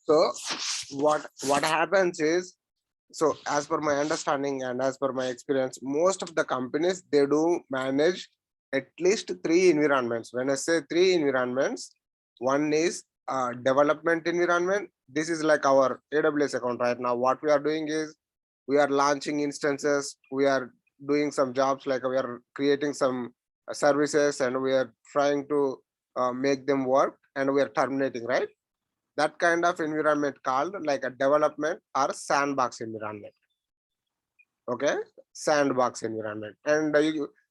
So what happens is, so as per my understanding and as per my experience, most of the companies, they do manage at least three environments. When I say three environments, one is development environment. This is like our AWS account right now. What we are doing is we are launching instances, we are doing some jobs, like we are creating some services, and we are trying to make them work, and we are terminating, right? That kind of environment called like a development or sandbox environment. Okay, sandbox environment. And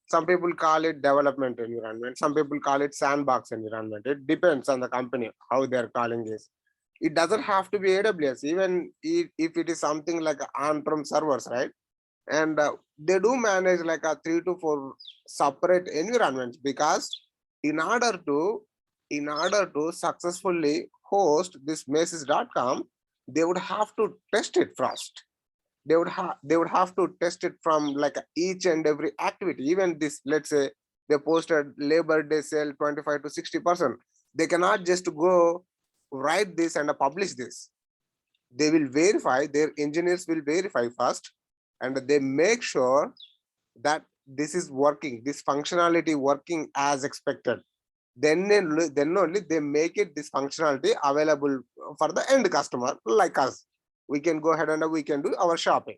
some people call it development environment, some people call it sandbox environment. It depends on the company how they're calling this. It doesn't have to be AWS, even if it is something like on-prem servers, right? And they do manage like a 3 to 4 separate environments, because in order to successfully host this message.com, they would have to test it first. They would have to test it from like each and every activity. Even this, let's say they posted Labor Day sale 25 to 60%, they cannot just go write this and publish this. They will verify, their engineers will verify first, and they make sure that this is working, this functionality working as expected. Then only they make it, this functionality available for the end customer like us. We can go ahead and we can do our shopping.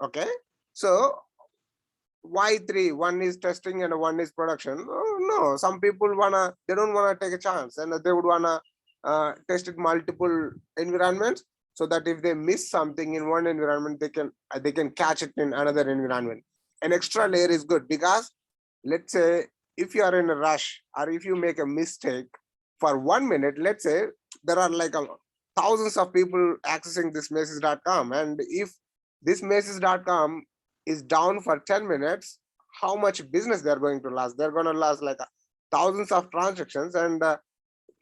Okay, so why three? One is testing and one is production. Oh, no, some people they don't wanna take a chance, and they would wanna test it multiple environments, so that if they miss something in one environment, they can catch it in another environment. An extra layer is good, because let's say if you are in a rush, or if you make a mistake for 1 minute, let's say there are like thousands of people accessing this message.com, and if this message.com is down for 10 minutes, how much business they're going to lose? They're going to lose like thousands of transactions, and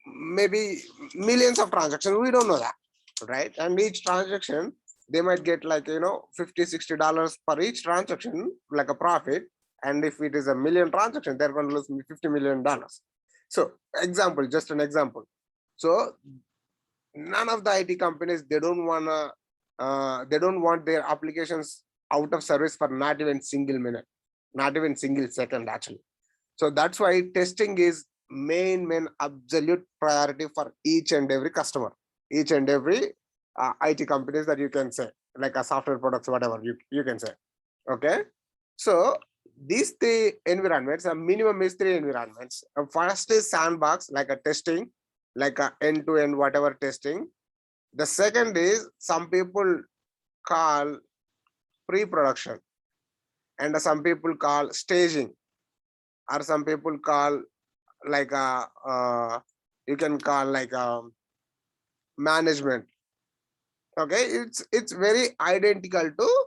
maybe millions of transactions. We don't know that, right? And each transaction, they might get like, $50-$60 per each transaction, like a profit. And if it is a million transaction, they're going to lose $50 million. So example, just an example. So none of the IT companies, they don't want their applications out of service for not even single minute, not even single second actually. So that's why testing is main absolute priority for each and every customer, each and every IT companies that you can say, like a software products, whatever you can say. Okay, so these three environments, a minimum is three environments. First is sandbox, like a testing, like a end-to-end whatever testing. The second is, some people call pre-production, and some people call staging, or some people call like you can call like management. Okay, it's very identical to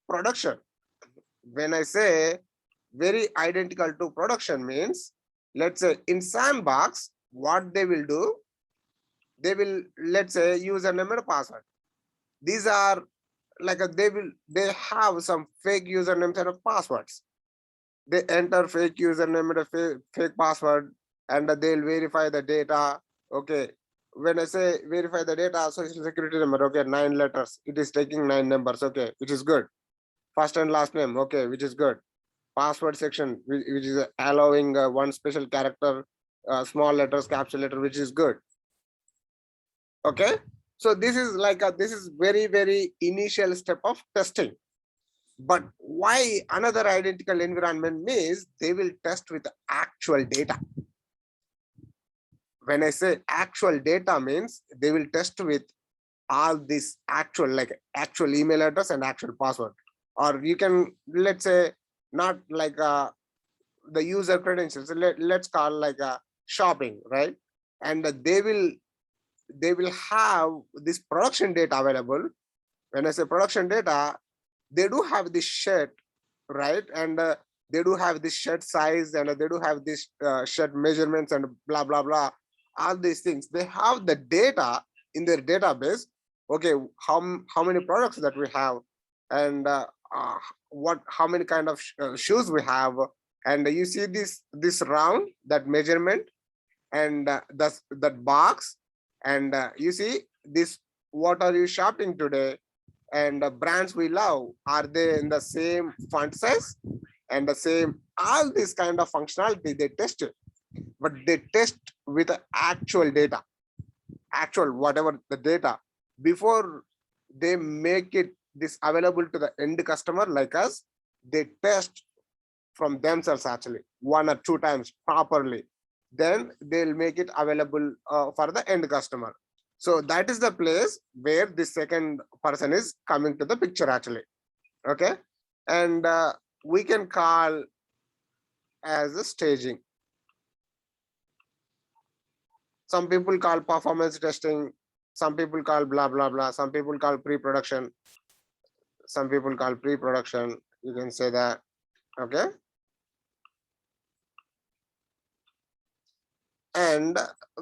production. When I say very identical to production, means, let's say in sandbox, what they will do, they will, let's say, username and password. These are like they have some fake usernames and passwords. They enter fake username and a fake password, and they'll verify the data. Okay, when I say verify the data, social security number, okay, 9 letters, it is taking 9 numbers, okay, which is good. First and last name, okay, which is good. Password section, which is allowing one special character, small letters, capital letter, which is good. Okay, so this is like this is very initial step of testing. But why another identical environment means they will test with actual data. When I say actual data, means they will test with all this actual, like actual email address and actual password. Or you can, let's say, not like the user credentials, let's call like a shopping, right? And they will have this production data available. When I say production data, they do have this shirt, right? And they do have this shirt size, and they do have this shirt measurements, and blah blah blah, all these things. They have the data in their database. Okay, how many products that we have, and how many kind of shoes we have. And you see this round, that measurement, and that box, and you see this, what are you shopping today? And the brands we love, are they in the same font size and the same, all this kind of functionality they test it, but they test with the actual data, actual whatever the data, before they make it this available to the end customer like us. They test from themselves actually 1 or 2 times properly, then they'll make it available for the end customer. So that is the place where the second person is coming to the picture actually. Okay, and we can call as a staging. Some people call performance testing, some people call blah blah blah, some people call pre-production, some people call pre-production, you can say that. Okay, and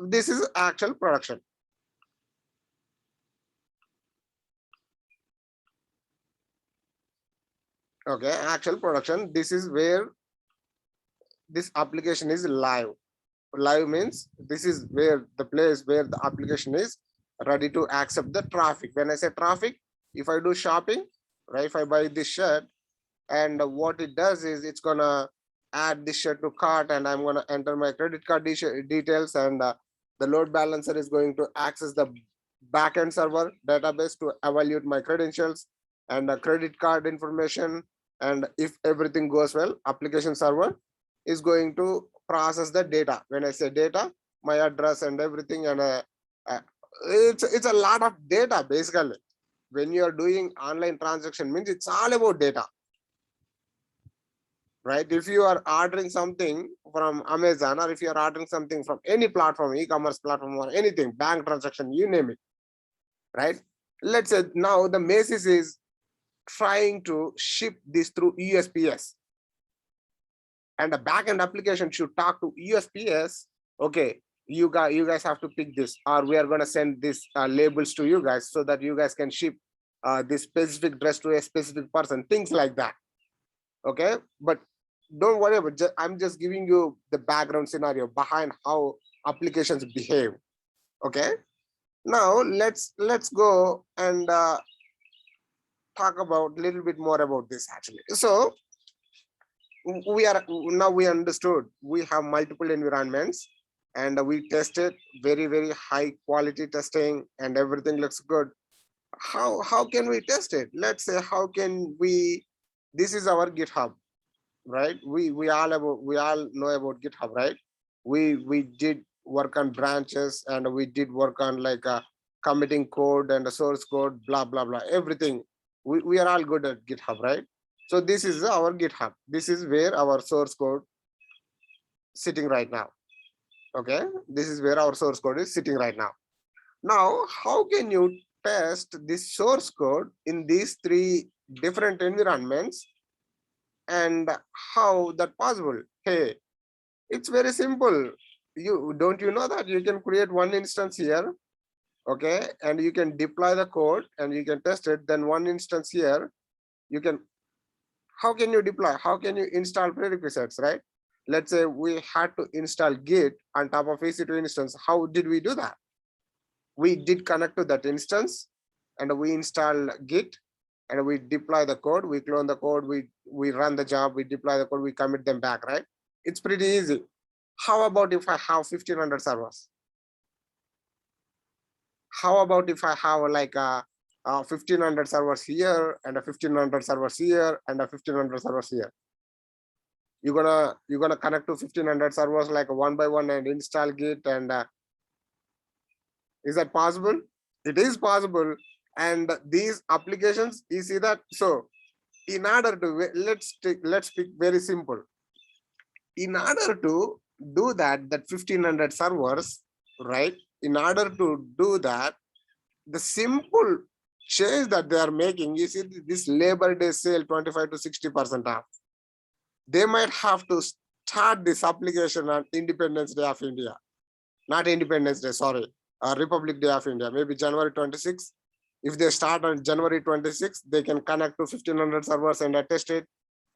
this is actual production. Okay, actual production, this is where this application is live. Live means this is where the place where the application is ready to accept the traffic. When I say traffic, if I do shopping, right, if I buy this shirt, and what it does is it's gonna add this shirt to cart, and I'm gonna enter my credit card details, and the load balancer is going to access the backend server database to evaluate my credentials and the credit card information. And if everything goes well, application server is going to process the data. When I say data, my address and everything, and it's a lot of data basically. When you are doing online transaction means it's all about data, right? If you are ordering something from Amazon, or if you are ordering something from any platform, e-commerce platform or anything, bank transaction, you name it, right? Let's say now the Macy's is trying to ship this through USPS, and the backend application should talk to USPS. Okay, you guys have to pick this, or we are going to send this labels to you guys so that you guys can ship this specific dress to a specific person, things like that. Okay, but don't worry about it. I'm just giving you the background scenario behind how applications behave. Okay, now let's go and talk about a little bit more about this actually. So we understood we have multiple environments, and we tested very high quality testing, and everything looks good. How can we test it? Let's say, how can we, this is our GitHub, right? We all know about GitHub, right? We did work on branches, and we did work on like committing code and the source code, blah blah blah, everything. We are all good at GitHub, right? So this is our GitHub. This is where our source code sitting right now. Okay, this is where our source code is sitting right now. Now, how can you test this source code in these 3 different environments, and how that possible? Hey, it's very simple. You know that you can create one instance here, okay, and you can deploy the code and you can test it. Then one instance here, you can, how can you deploy? How can you install prerequisites, right? Let's say we had to install Git on top of EC2 instance. How did we do that? We did connect to that instance, and we install Git, and we deploy the code, we clone the code, we run the job, we deploy the code, we commit them back, right? It's pretty easy. How about if I have 1500 servers? How about if I have like a 1500 servers here, and a 1500 servers here, and a 1500 servers here? You're gonna connect to 1500 servers like one by one and install Git, and is that possible? It is possible. And these applications, you see that. So in order to, let's speak very simple. In order to do that 1500 servers, right? In order to do that, the simple change that they are making, you see this Labor Day sale 25 to 60% off. They might have to start this application on Independence Day of India, not Independence Day, sorry, Republic Day of India, maybe January 26th. If they start on January 26th, they can connect to 1500 servers and test it,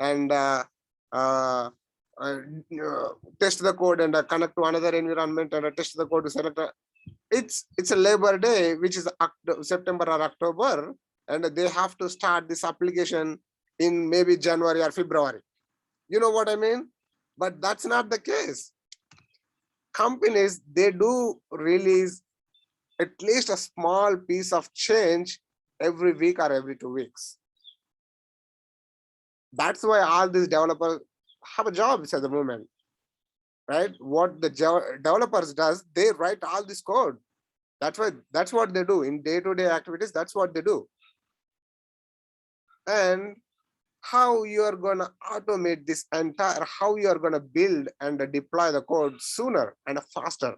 and test the code, and connect to another environment and test the code to select it's a Labor Day, which is September or October, and they have to start this application in maybe January or February. You know what I mean? But that's not the case. Companies, they do release at least a small piece of change every week or every 2 weeks. That's why all these developers have a job at the moment, right? What the developers does, they write all this code. That's what they do in day-to-day activities. That's what they do. And how you are going to automate this entire, how you are going to build and deploy the code sooner and faster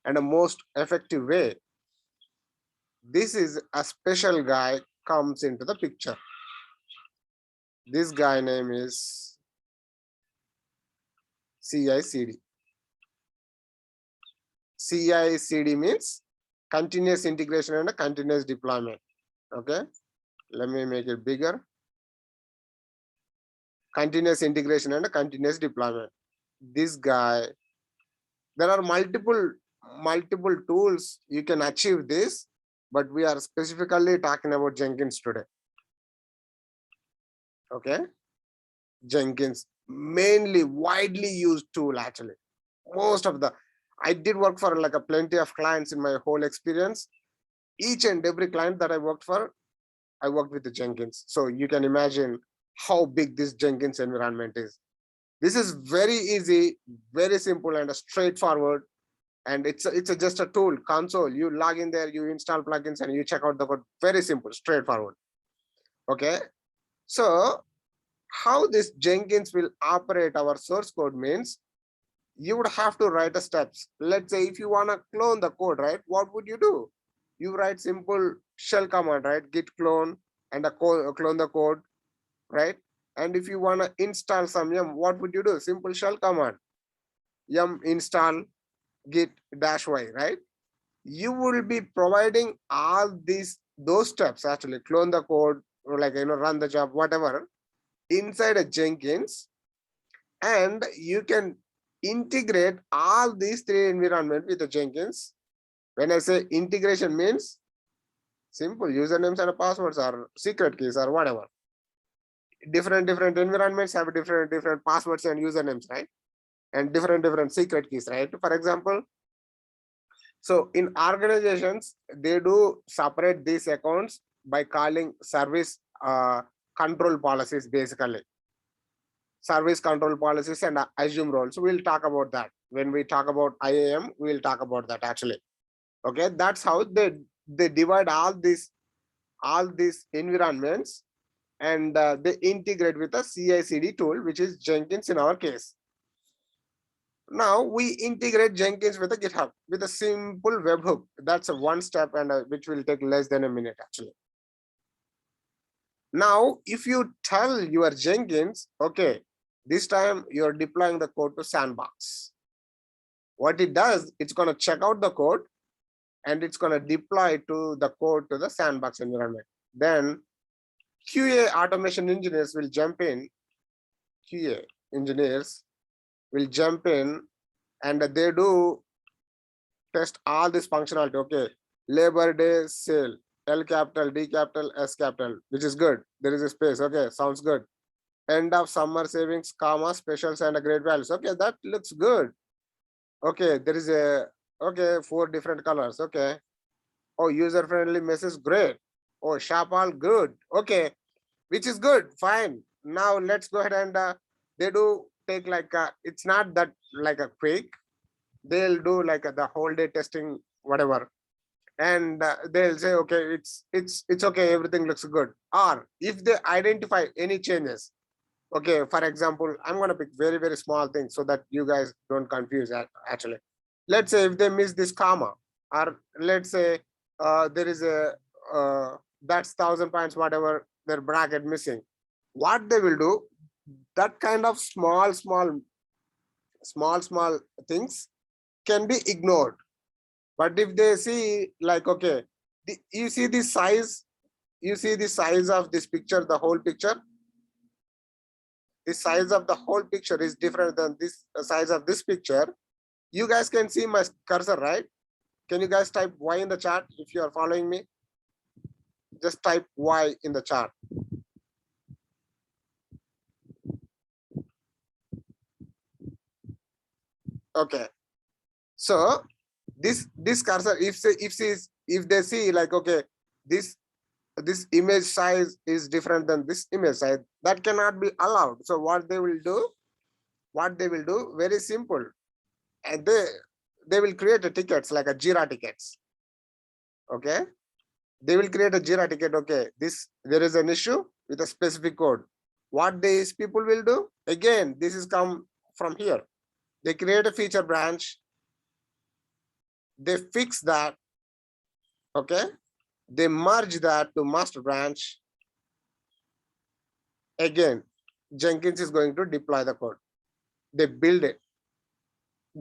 and a most effective way. This is a special guy comes into the picture. This guy name is Cicd. Cicd means continuous integration and a continuous deployment. Okay, let me make it bigger. Continuous integration and a continuous deployment. This guy, there are multiple tools you can achieve this, but we are specifically talking about Jenkins today. Okay, Jenkins, mainly widely used tool. Actually, most of the, I did work for like a plenty of clients in my whole experience. Each and every client that I worked for, I worked with the Jenkins. So you can imagine how big this Jenkins environment is. This is very easy, very simple and straightforward. And it's just a tool, console. You log in there, you install plugins and you check out the code. Very simple, straightforward. Okay. So how this Jenkins will operate our source code means you would have to write the steps. Let's say if you want to clone the code, right? What would you do? You write simple shell command, right? Git clone and clone the code, right? And if you want to install some yum, what would you do? Simple shell command, yum install git -y, right? You will be providing all those steps, actually clone the code or like, run the job, whatever, inside a Jenkins, and you can integrate all these three environments with the Jenkins. When I say integration means simple usernames and passwords or secret keys or whatever. Different environments have different passwords and usernames, right? And different secret keys, right? For example, so in organizations, they do separate these accounts by calling service control policies, basically. Service control policies and assume roles. So we'll talk about that. When we talk about IAM, we'll talk about that actually. Okay, that's how they divide all these environments, and they integrate with a CI/CD tool, which is Jenkins in our case. Now we integrate Jenkins with a GitHub with a simple webhook. That's a one step, and which will take less than a minute actually. Now, if you tell your Jenkins, okay, this time you're deploying the code to sandbox. What it does, it's going to check out the code and it's going to deploy to the code to the sandbox environment. Then QA automation engineers will jump in. QA engineers will jump in and they do test all this functionality. Okay, Labor Day sale, L capital, D capital, S capital, which is good. There is a space. Okay, sounds good. End of summer savings, comma, specials and a great values. Okay, that looks good. Okay, there is a, okay, 4 different colors. Okay. Oh, user friendly message, great. Oh, shop all, good. Okay, which is good, fine. Now let's go ahead and they do take like it's not that like a quick. They'll do like the whole day testing, whatever, and they'll say, okay, it's okay, everything looks good. Or if they identify any changes, okay, for example, I'm going to pick very small things so that you guys don't confuse actually. Let's say if they miss this comma, or let's say there is a that's 1,000 points, whatever, their bracket missing. What they will do, that kind of small things can be ignored. But if they see like, okay, you see the size of this picture, the whole picture, the size of the whole picture is different than this size of this picture. You guys can see my cursor, right? Can you guys type Y in the chat if you are following me? Just type Y in the chat. Okay. So this cursor, if they see like, okay, this image size is different than this image size, that cannot be allowed. So what they will do, very simple, and they will create a tickets like a Jira tickets. Okay, they will create a Jira ticket. Okay, there is an issue with a specific code. What these people will do, again, this is come from here. They create a feature branch, they fix that. Okay, they merge that to master branch. Again, Jenkins is going to deploy the code. They build it.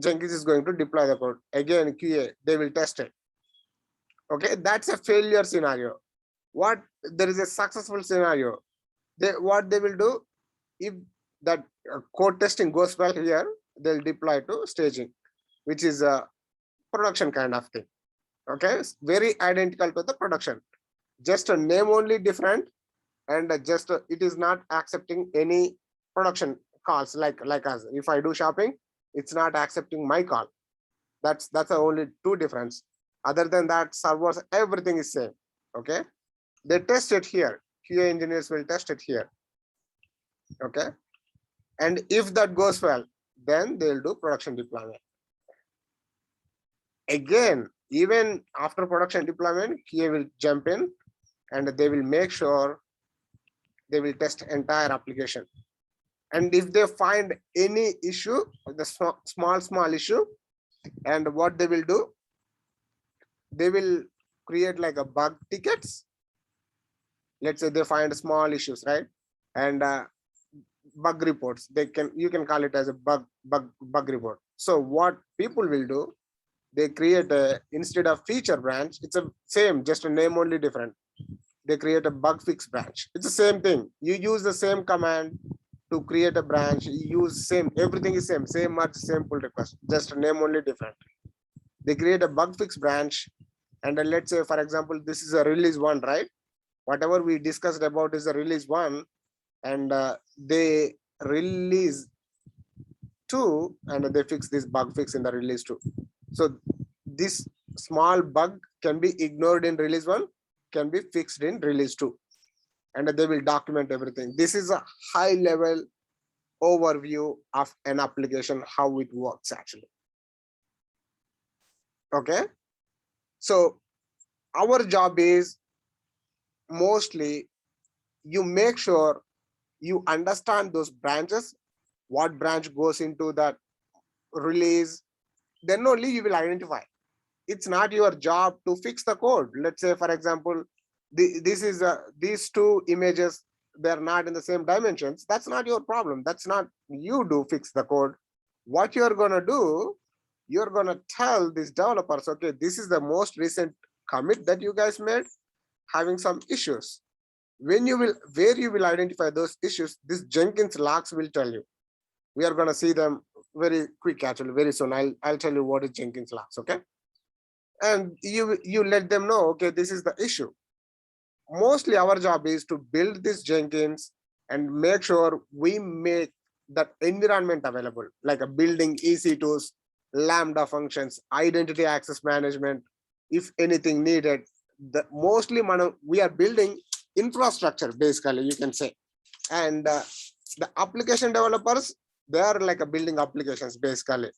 Jenkins is going to deploy the code. Again, QA, they will test it. Okay, that's a failure scenario. What there is a successful scenario. What they will do, if that code testing goes well here, they'll deploy to staging, which is a production kind of thing. Okay, it's very identical to the production, just a name only different, and just it is not accepting any production calls like us. If I do shopping, it's not accepting my call. That's the only two difference. Other than that, servers, everything is same. Okay, they test it here. QA engineers will test it here. Okay, and if that goes well, then they'll do production deployment. Again, even after production deployment, QA will jump in and they will make sure they will test entire application. And if they find any issue, the small issue, and what they will do, they will create like a bug tickets. Let's say they find small issues, right? And bug reports. You can call it as a bug report. So what people will do, they create instead of feature branch, it's a same, just a name only different. They create a bug fix branch. It's the same thing. You use the same command to create a branch. You use same, everything is same merge, same pull request, just a name only different. They create a bug fix branch, and let's say, for example, this is a release 1, right? Whatever we discussed about is a release 1, and they release 2, and they fix this bug fix in the release 2. So this small bug can be ignored in release 1, can be fixed in release 2, and they will document everything. This is a high level overview of an application, how it works actually. Okay, so our job is mostly you make sure you understand those branches, what branch goes into that release, then only you will identify. It's not your job to fix the code. Let's say, for example, these two images, they're not in the same dimensions. That's not your problem. That's not you do fix the code. What you're gonna do, you're gonna tell these developers, okay, this is the most recent commit that you guys made, having some issues. Where you will identify those issues, this Jenkins logs will tell you. We are gonna see them very quick, actually, very soon. I'll tell you what is Jenkins logs, okay? And you let them know, okay, this is the issue. Mostly our job is to build this Jenkins and make sure we make that environment available, like a building EC2s, Lambda functions, identity access management, if anything needed. Mostly we are building infrastructure, basically, you can say. And the application developers, they are like a building applications, basically.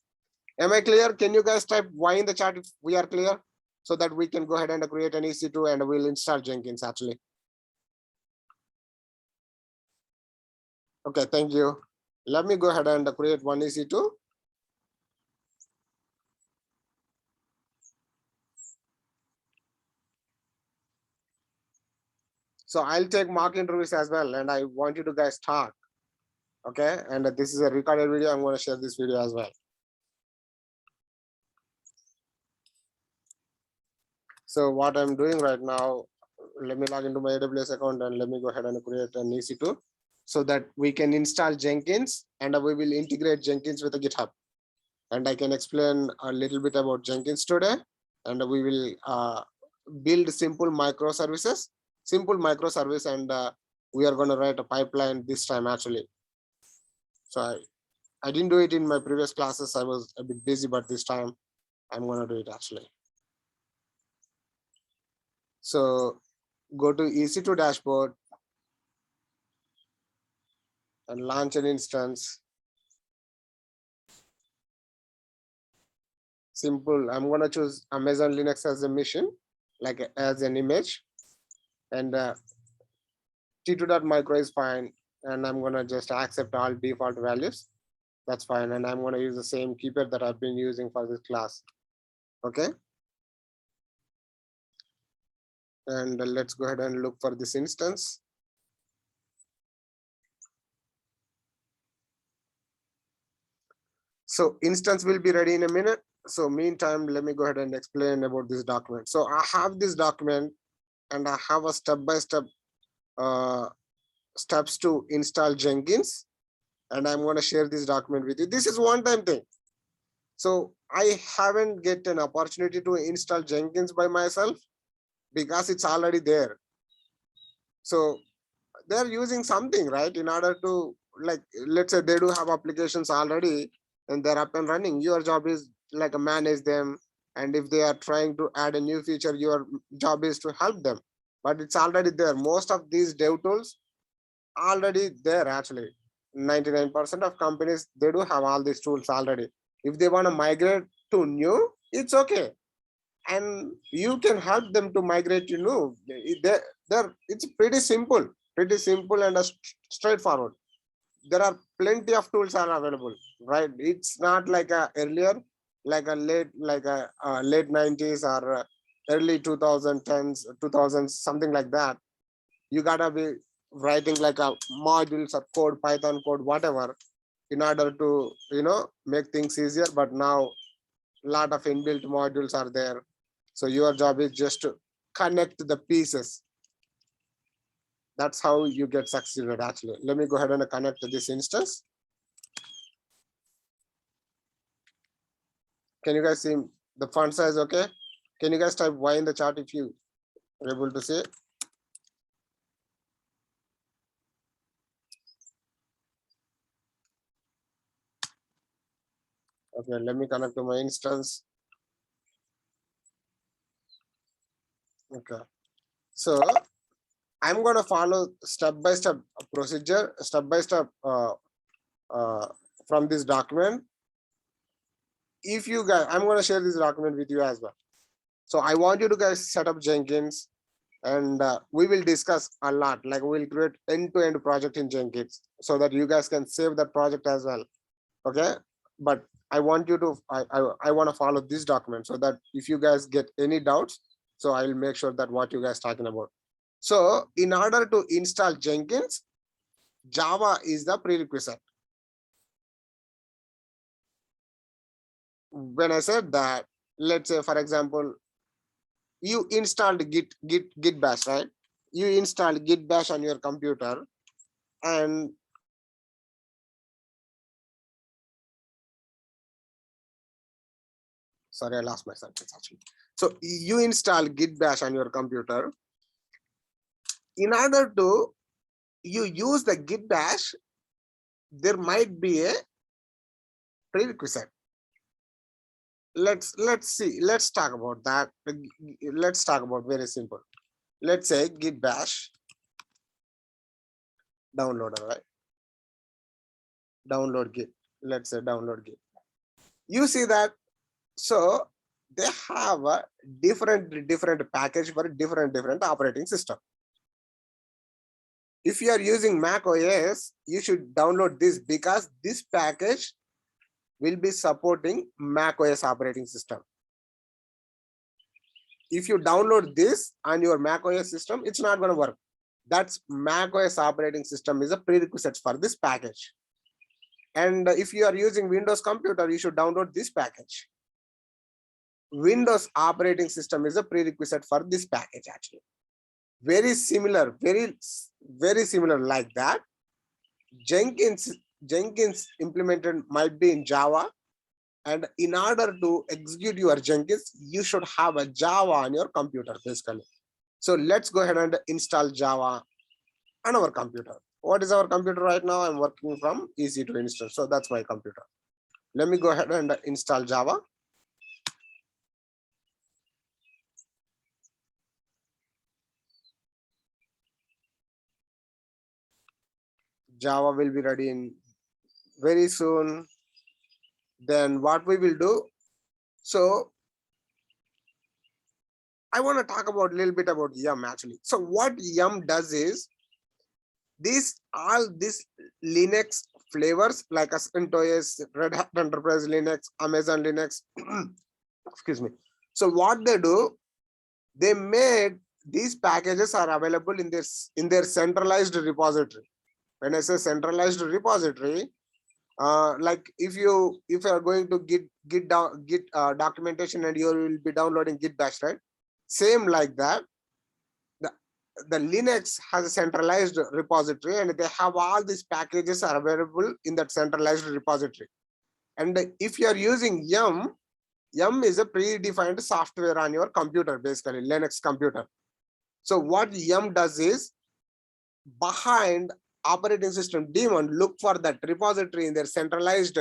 Am I clear? Can you guys type Y in the chat if we are clear, so that we can go ahead and create an EC2 and we'll install Jenkins actually. Okay, thank you. Let me go ahead and create one EC2. So I'll take mock interviews as well, and I want you to guys talk. Okay, and this is a recorded video. I'm going to share this video as well. So what I'm doing right now, let me log into my AWS account and let me go ahead and create an EC2 so that we can install Jenkins, and we will integrate Jenkins with the GitHub. And I can explain a little bit about Jenkins today. and we will build simple microservices, and we are going to write a pipeline this time actually. So I didn't do it in my previous classes. I was a bit busy, but this time I'm going to do it actually. So go to EC2 dashboard and launch an instance. Simple. I'm going to choose Amazon Linux as a mission, like as an image, and t2.micro is fine. And I'm going to just accept all default values. That's fine. And I'm going to use the same keyword that I've been using for this class. Okay. And let's go ahead and look for this instance. So instance will be ready in a minute. So meantime, let me go ahead and explain about this document. So I have this document and I have a step-by-step steps to install Jenkins. And I'm going to share this document with you. This is one-time thing. So I haven't get an opportunity to install Jenkins by myself because it's already there. So they're using something, right? In order to, like, let's say they do have applications already and they're up and running. Your job is like manage them. And if they are trying to add a new feature, your job is to help them. But it's already there. Most of these dev tools already there actually. 99% of companies, they do have all these tools already. If they want to migrate to new, it's okay. And you can help them to migrate to new. It's pretty simple and straightforward. There are plenty of tools are available, right? It's not like a earlier, like a late 90s or early 2010s, 2000s, something like that. You gotta be writing like a modules or code, Python code, whatever, in order to make things easier. But now a lot of inbuilt modules are there. So your job is just to connect the pieces. That's how you get succeeded actually. Let me go ahead and connect to this instance. Can you guys see the font size? Okay. Can you guys type Y in the chat if you are able to see it? Okay, let me connect to my instance. Okay. So I'm going to follow step-by-step procedure, step-by-step from this document. If you guys, I'm going to share this document with you as well. So I want you to guys set up Jenkins, and we will discuss a lot. Like we'll create end-to-end project in Jenkins so that you guys can save that project as well. Okay. But I want you to, I want to follow this document so that if you guys get any doubts, so I'll make sure that what you guys talking about. So in order to install Jenkins, Java is the prerequisite. When I said that, let's say, for example, you installed git bash, right? You installed git bash on your computer, and sorry, I lost my sentence actually. So you install git bash on your computer. In order to you use the git bash, there might be a prerequisite. Let's talk about that. Let's talk about very simple. Let's say git bash downloader, right? Download git. Let's say download git. You see that, so they have a different package for different operating system. If you are using Mac OS, you should download this because this package will be supporting Mac OS operating system. If you download this on your Mac OS system, it's not going to work. That's Mac OS operating system is a prerequisite for this package. And if you are using Windows computer, you should download this package. Windows operating system is a prerequisite for this package actually. Very similar, very similar like that. Jenkins implemented might be in Java, And in order to execute your Jenkins, you should have a Java on your computer, basically. So let's go ahead and install Java on our computer. What is our computer right now? I'm working from EC2 instance. So that's my computer. Let me go ahead and install Java. Java will be ready in very soon. Then what we will do, so I want to talk about a little bit about Yum actually. So what Yum does is all these Linux flavors like CentOS, Red Hat Enterprise Linux, Amazon Linux, excuse me. So what they do, they made these packages are available in their centralized repository. When I say centralized repository, like if you are going to git documentation and you will be downloading git bash, right? Same like that. The Linux has a centralized repository and they have all these packages are available in that centralized repository. And if you are using Yum is a predefined software on your computer, basically Linux computer. So what Yum does is, behind operating system daemon, look for that repository in their centralized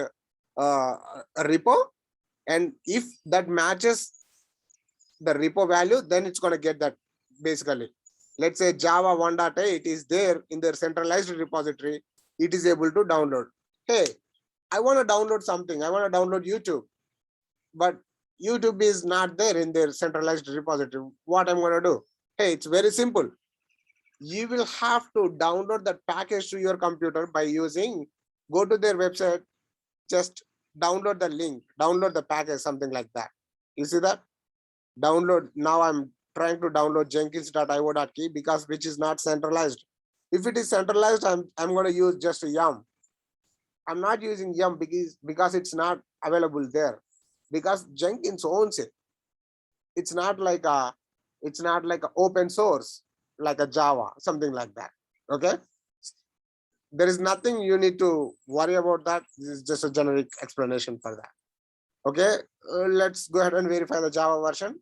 repo, and if that matches the repo value, then it's going to get that. Basically, let's say Java 1.8 is there in their centralized repository, it is able to download. Hey, I want to download something, I want to download YouTube, but YouTube is not there in their centralized repository. What I'm going to do? Hey, it's very simple. You will have to download that package to your computer by using, go to their website, just download the link, download the package, something like that. You see that? Download. Now I'm trying to download jenkins.io.key because which is not centralized. If it is centralized, I'm going to use just Yum. I'm not using Yum because it's not available there, because Jenkins owns it. It's not like a open source like a Java, something like that. Okay, there is nothing you need to worry about that. This is just a generic explanation for that. Okay, let's go ahead and verify the Java version.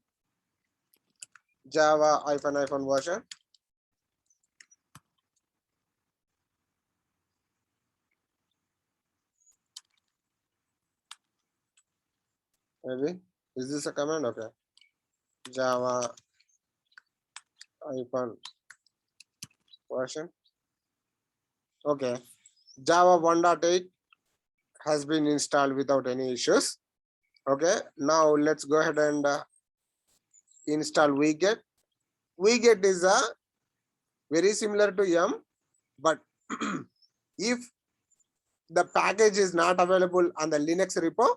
Java ---- version. Maybe is this a command? Okay, Java version. Okay, Java 1.8 has been installed without any issues. Okay, now let's go ahead and install wget. Wget is a very similar to Yum, but if the package is not available on the Linux repo,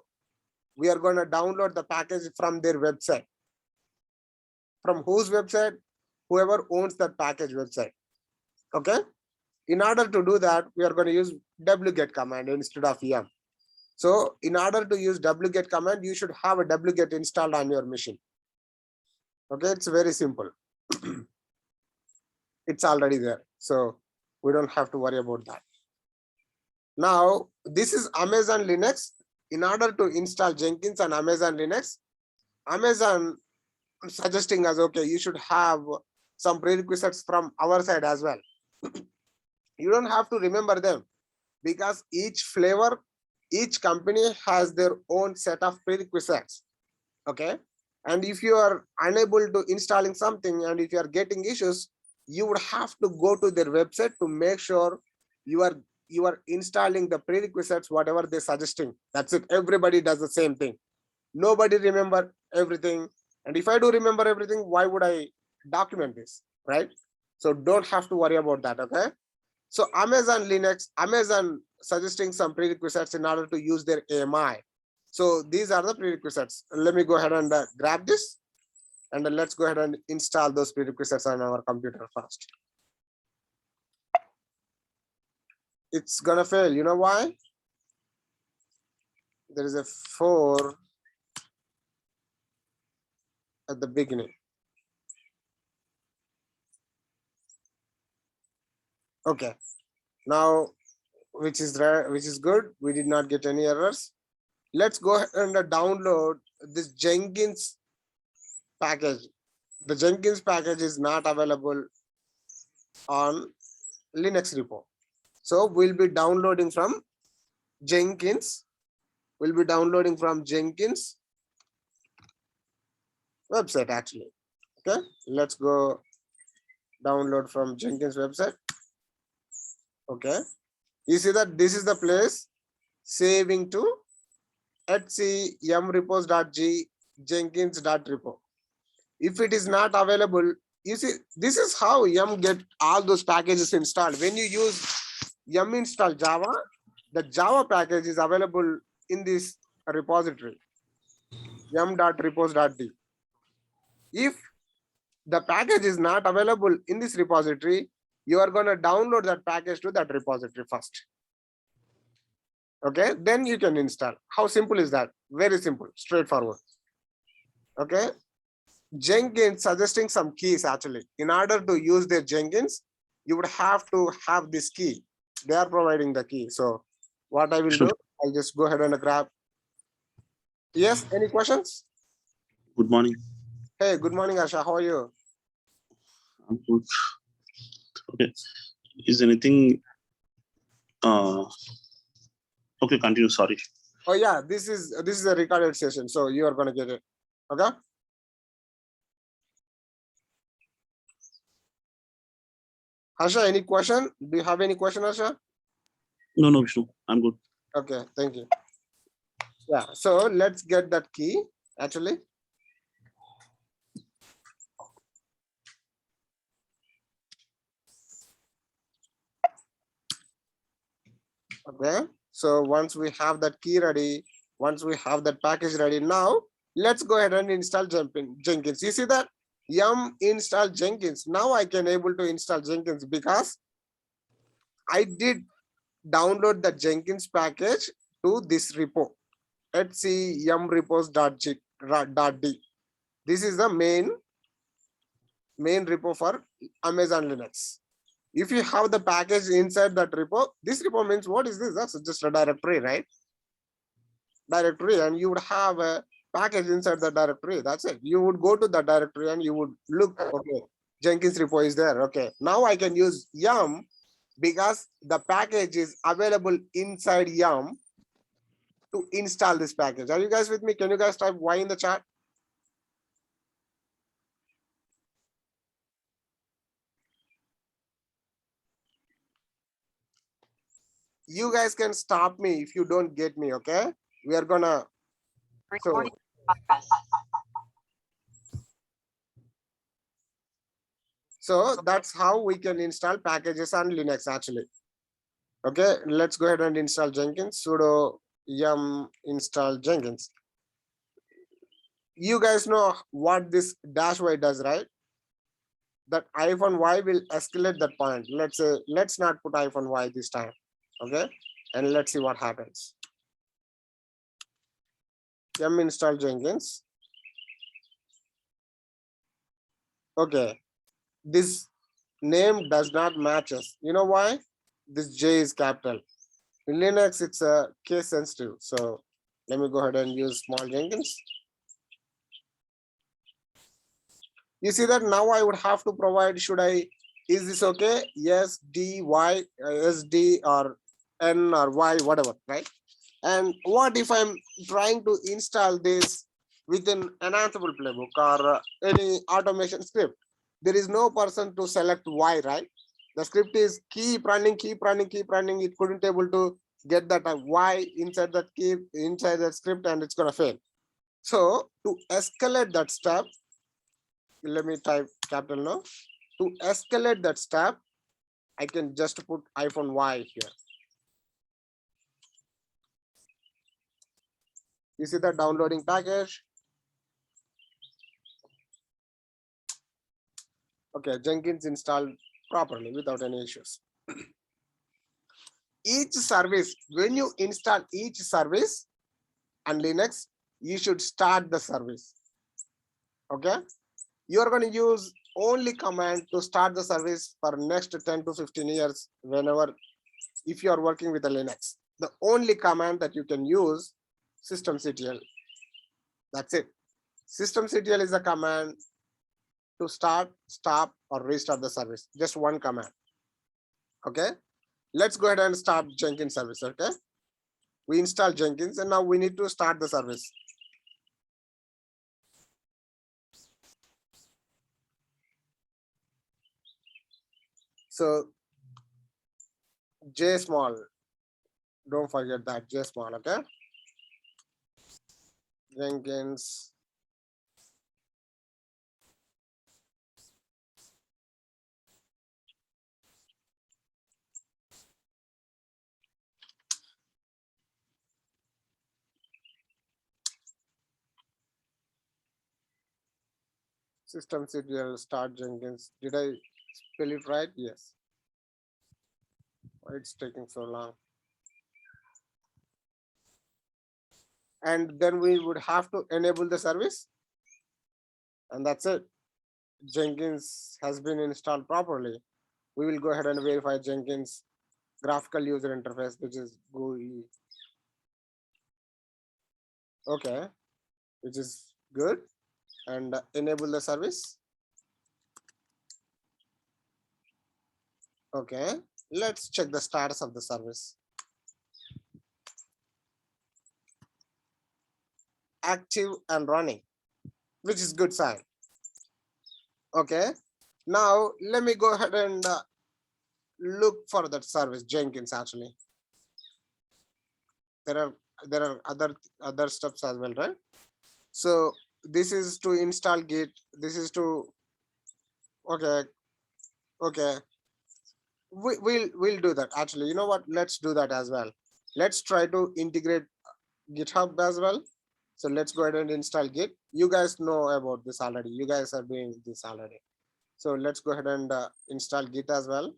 we are going to download the package from their website. From whose website? Whoever owns that package website. Okay, in order to do that, we are going to use wget command instead of Yum. So in order to use wget command, you should have a wget installed on your machine. Okay, it's very simple. It's already there, so we don't have to worry about that. Now this is Amazon Linux. In order to install Jenkins on Amazon Linux, Amazon suggesting us, okay, you should have some prerequisites from our side as well. You don't have to remember them, because each flavor, each company has their own set of prerequisites. Okay, and if you are unable to installing something and if you are getting issues, you would have to go to their website to make sure you are installing the prerequisites whatever they're suggesting. That's it. Everybody does the same thing. Nobody remember everything, and if I do remember everything, why would I document this, right? So don't have to worry about that. Okay, so Amazon Linux, Amazon suggesting some prerequisites in order to use their AMI. So these are the prerequisites. Let me go ahead and grab this, and let's go ahead and install those prerequisites on our computer first. It's gonna fail. You know why? There is a 4 at the beginning. Okay, now which is good. We did not get any errors. Let's go ahead and download this Jenkins package. The Jenkins package is not available on Linux repo. So we'll be downloading from Jenkins. We'll be downloading from Jenkins website actually. Okay, let's go download from Jenkins website. Okay, you see that this is the place, saving to /yamrepos.g jenkins.repo. If it is not available, you see, this is how yum get all those packages installed. When you use yum install Java, the Java package is available in this repository, yum.repos.d. If the package is not available in this repository, you are going to download that package to that repository first. Okay, then you can install. How simple is that? Very simple, straightforward. Okay, Jenkins suggesting some keys actually. In order to use their Jenkins, you would have to have this key. They are providing the key. So what I will do, I'll just go ahead and grab. Yes, any questions? Good morning. Hey, good morning, Asha. How are you? I'm good. Okay. Is anything okay, continue. Sorry. Oh yeah, this is a recorded session, so you are gonna get it. Okay. Asha, any question? Do you have any question, Asha? No, Vishnu. I'm good. Okay, thank you. Yeah, so let's get that key actually. Okay, so once we have that key ready, once we have that package ready, now let's go ahead and install Jenkins. You see that yum install Jenkins. Now I can able to install Jenkins because I did download the Jenkins package to this repo /yumrepos.d. This is the main repo for Amazon Linux. If you have the package inside that repo, this repo means what is this? That's just a directory, right? Directory, and you would have a package inside the directory. That's it. You would go to the directory and you would look, okay, Jenkins repo is there. Okay, now I can use yum because the package is available inside yum to install this package. Are you guys with me? Can you guys type Y in the chat? You guys can stop me if you don't get me, okay? We are gonna so that's how we can install packages on Linux actually. Okay, let's go ahead and install Jenkins. Sudo yum install Jenkins. You guys know what this -y does, right? That -y will escalate that point. Let's say, let's not put -y this time. Okay, and let's see what happens. Yum install Jenkins. Okay, this name does not match us. You know why? This J is capital. In Linux, it's a case sensitive. So let me go ahead and use small Jenkins. You see that now I would have to provide, is this okay? Yes, D, Y, S, D, or N, or Y, whatever, right? And what if I'm trying to install this within Ansible playbook or any automation script? There is no person to select Y, right? The script is keep running. It couldn't able to get that Y inside that inside that script, and it's gonna fail. So to escalate that step, let me type capital now. To escalate that step, I can just put -y here. You see the downloading package. Okay, Jenkins installed properly without any issues. Each service, when you install each service on Linux, you should start the service. Okay, you are going to use only command to start the service for next 10 to 15 years. Whenever, if you are working with a Linux, the only command that you can use systemctl. That's it. Systemctl is a command to start, stop, or restart the service. Just one command. Okay. Let's go ahead and start Jenkins service. Okay. We install Jenkins and now we need to start the service. So J small, don't forget that J small. Okay. Jenkins systemctl start Jenkins. Did I spell it right? Yes. Why it's taking so long? And then we would have to enable the service, and that's it. Jenkins has been installed properly. We will go ahead and verify Jenkins graphical user interface, which is GUI. Okay, which is good, and enable the service. Okay, let's check the status of the service. Active and running, which is good sign. Okay, now let me go ahead and look for that service Jenkins. Actually, there are other steps as well, right? So this is to install Git. This is to, okay, we'll do that. Actually, you know what? Let's do that as well. Let's try to integrate GitHub as well. So let's go ahead and install Git. You guys know about this already. You guys are doing this already. So let's go ahead and install Git as well.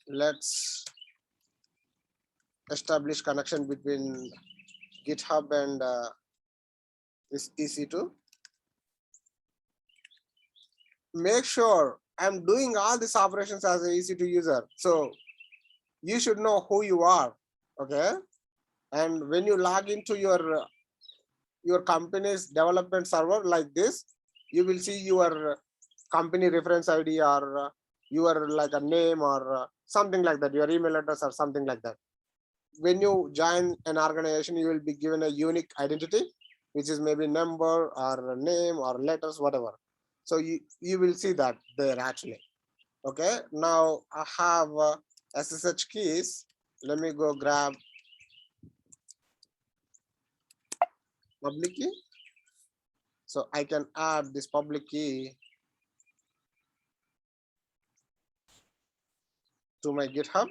Let's establish connection between GitHub and this EC2. Make sure I'm doing all these operations as an EC2 user. So you should know who you are. Okay. And when you log into your company's development server like this, you will see your company reference ID or your like a name or something like that, your email address or something like that. When you join an organization, you will be given a unique identity, which is maybe number or name or letters, whatever. So you will see that there actually. Okay, now I have SSH keys. Let me go grab public key. So I can add this public key to my GitHub.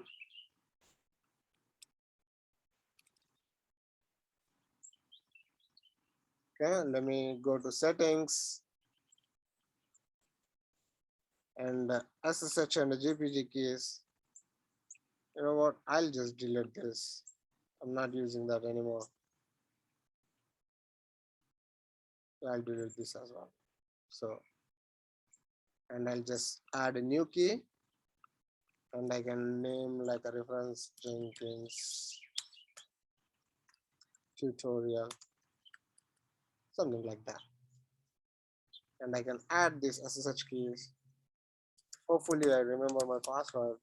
Okay, let me go to settings and SSH and GPG keys. You know what? I'll just delete this. I'm not using that anymore. I'll delete this as well. So, and I'll just add a new key and I can name like a reference Jenkins tutorial, something like that. And I can add these SSH keys. Hopefully I remember my password.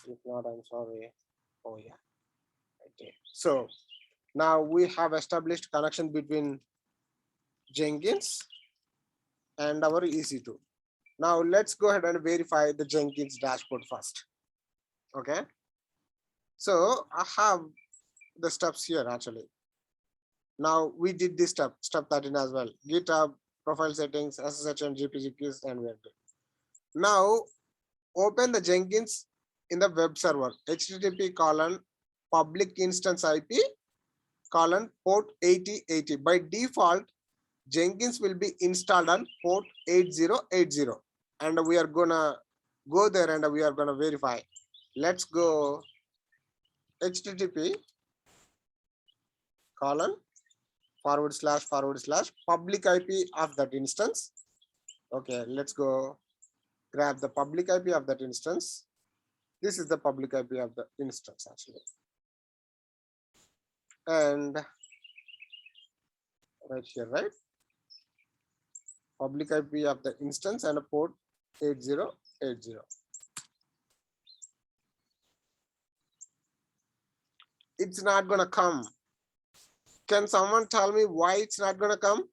If not, I'm sorry. Oh yeah. Okay. So now we have established connection between Jenkins and our EC2. Now let's go ahead and verify the Jenkins dashboard first. Okay. So I have the steps here actually. Now we did this step 13 as well. GitHub, profile settings, SSH and GPG keys, and we're good. Now open the Jenkins in the web server, http:// public instance IP : port 8080. By default, Jenkins will be installed on port 8080. And we are gonna go there and we are gonna verify. Let's go http:// // public IP of that instance. Okay, let's go grab the public IP of that instance. This is the public IP of the instance actually. And right here, right? Public IP of the instance and a port 8080. It's not gonna come. Can someone tell me why it's not gonna come?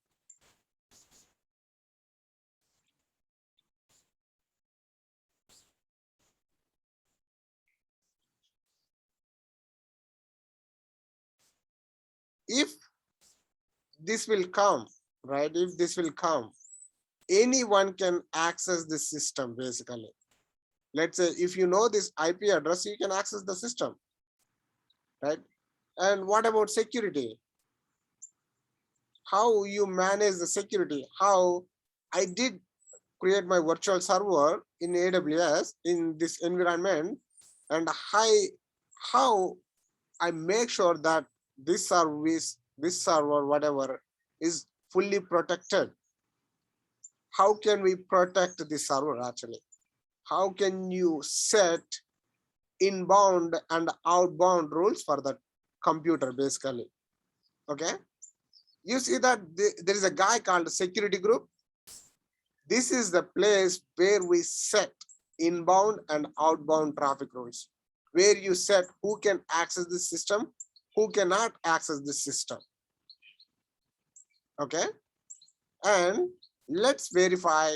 If this will come, right? If this will come, anyone can access the system basically. Let's say if you know this IP address, you can access the system, right? And what about security? How you manage the security? How I did create my virtual server in AWS in this environment, and how I make sure that this service, this server, whatever, is fully protected. How can we protect the server actually? How can you set inbound and outbound rules for the computer basically? Okay. You see that there is a guy called security group. This is the place where we set inbound and outbound traffic rules, where you set who can access the system, who cannot access the system. Okay. And let's verify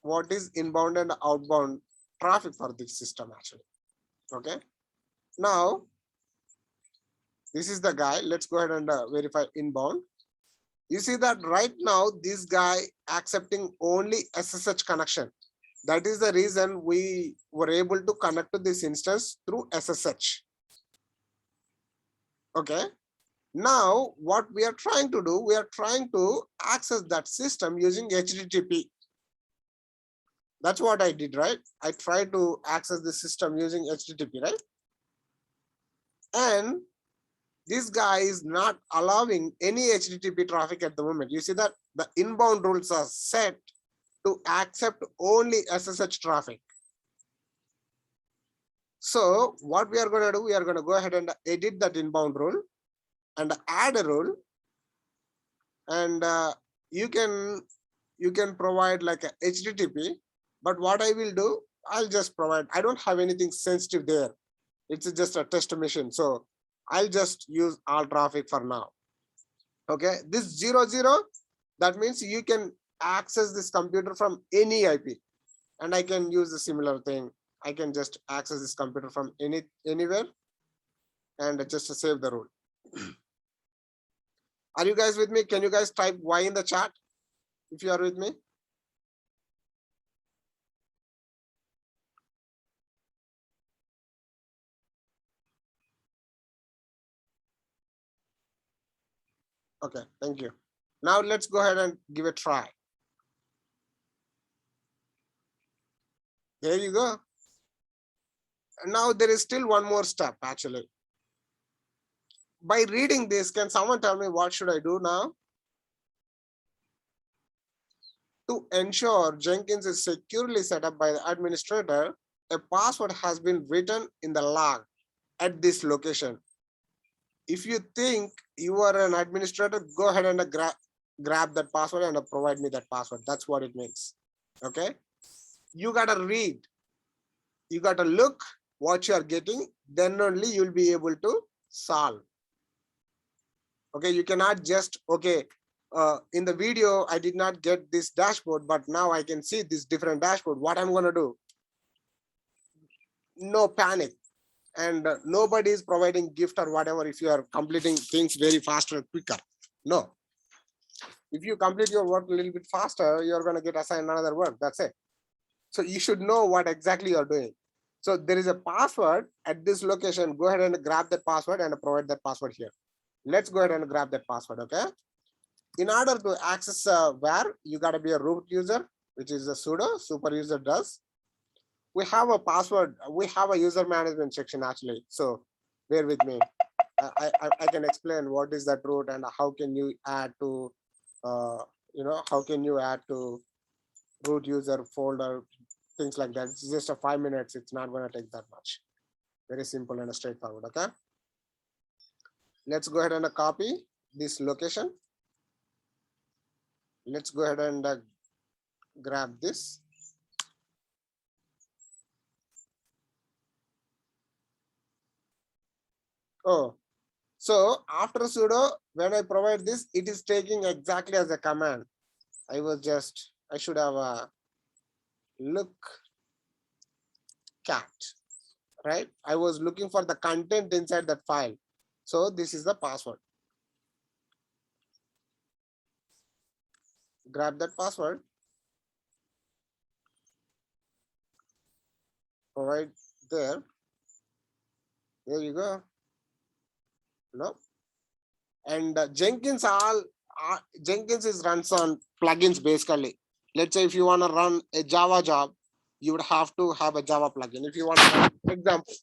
what is inbound and outbound traffic for this system actually. Okay. Now, this is the guy. Let's go ahead and verify inbound. You see that right now, this guy accepting only SSH connection. That is the reason we were able to connect to this instance through SSH. Okay. Now, what we are trying to do, we are trying to access that system using HTTP. That's what I did, right? I tried to access the system using HTTP, right? And this guy is not allowing any HTTP traffic at the moment. You see that the inbound rules are set to accept only SSH traffic. So what we are going to do, we are going to go ahead and edit that inbound rule and add a rule. And you can provide like a HTTP, but what I will do, I'll just provide, I don't have anything sensitive there. It's just a test machine. So I'll just use all traffic for now. Okay, this 00, that means you can access this computer from any IP, and I can use a similar thing. I can just access this computer from anywhere and just to save the rule. Are you guys with me? Can you guys type Y in the chat if you are with me? Okay, thank you. Now let's go ahead and give a try. There you go. And now there is still one more step actually. By reading this, can someone tell me what should I do now? To ensure Jenkins is securely set up by the administrator, a password has been written in the log at this location. If you think you are an administrator, go ahead and grab that password and provide me that password. That's what it means. Okay. You got to read. You got to look what you are getting. Then only you'll be able to solve. Okay. You cannot just, okay, in the video, I did not get this dashboard, but now I can see this different dashboard. What I'm going to do? No panic. And nobody is providing gift or whatever if you are completing things very faster and quicker. No. If you complete your work a little bit faster, you're going to get assigned another work. That's it. So you should know what exactly you're doing. So there is a password at this location. Go ahead and grab that password and provide that password here. Let's go ahead and grab that password. Okay. In order to access where, you got to be a root user, which is a sudo super user does. We have a password. We have a user management section actually. So bear with me. I can explain what is that root and how can you add to, how can you add to root user folder, things like that. It's just a 5 minutes. It's not going to take that much. Very simple and straightforward. Okay. Let's go ahead and copy this location. Let's go ahead and grab this. Oh, so after sudo, when I provide this, it is taking exactly as a command. I should have a look cat, right? I was looking for the content inside that file. So this is the password. Grab that password. Provide there. There you go. No. And Jenkins Jenkins is runs on plugins basically. Let's say if you want to run a Java job, you would have to have a Java plugin. If you want to run, example,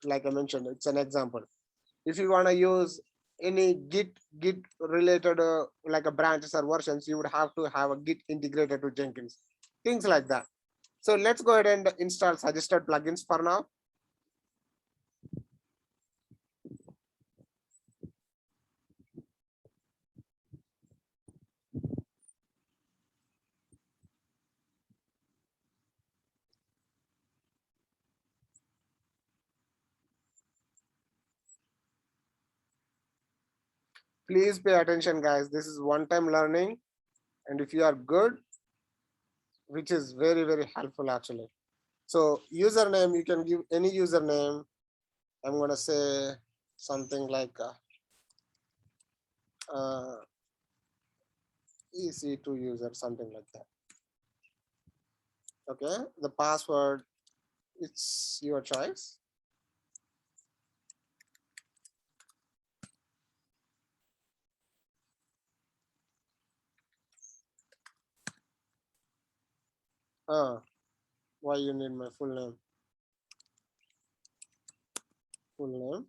like I mentioned, it's an example. If you want to use any Git related like a branches or versions, you would have to have a Git integrated to Jenkins, things like that. So let's go ahead and install suggested plugins for now. Please pay attention, guys. This is one-time learning, and if you are good, which is very, very helpful actually. So username, you can give any username. I'm gonna say something like EC2 user, something like that. Okay, the password, it's your choice. Why you need my full name? Full name.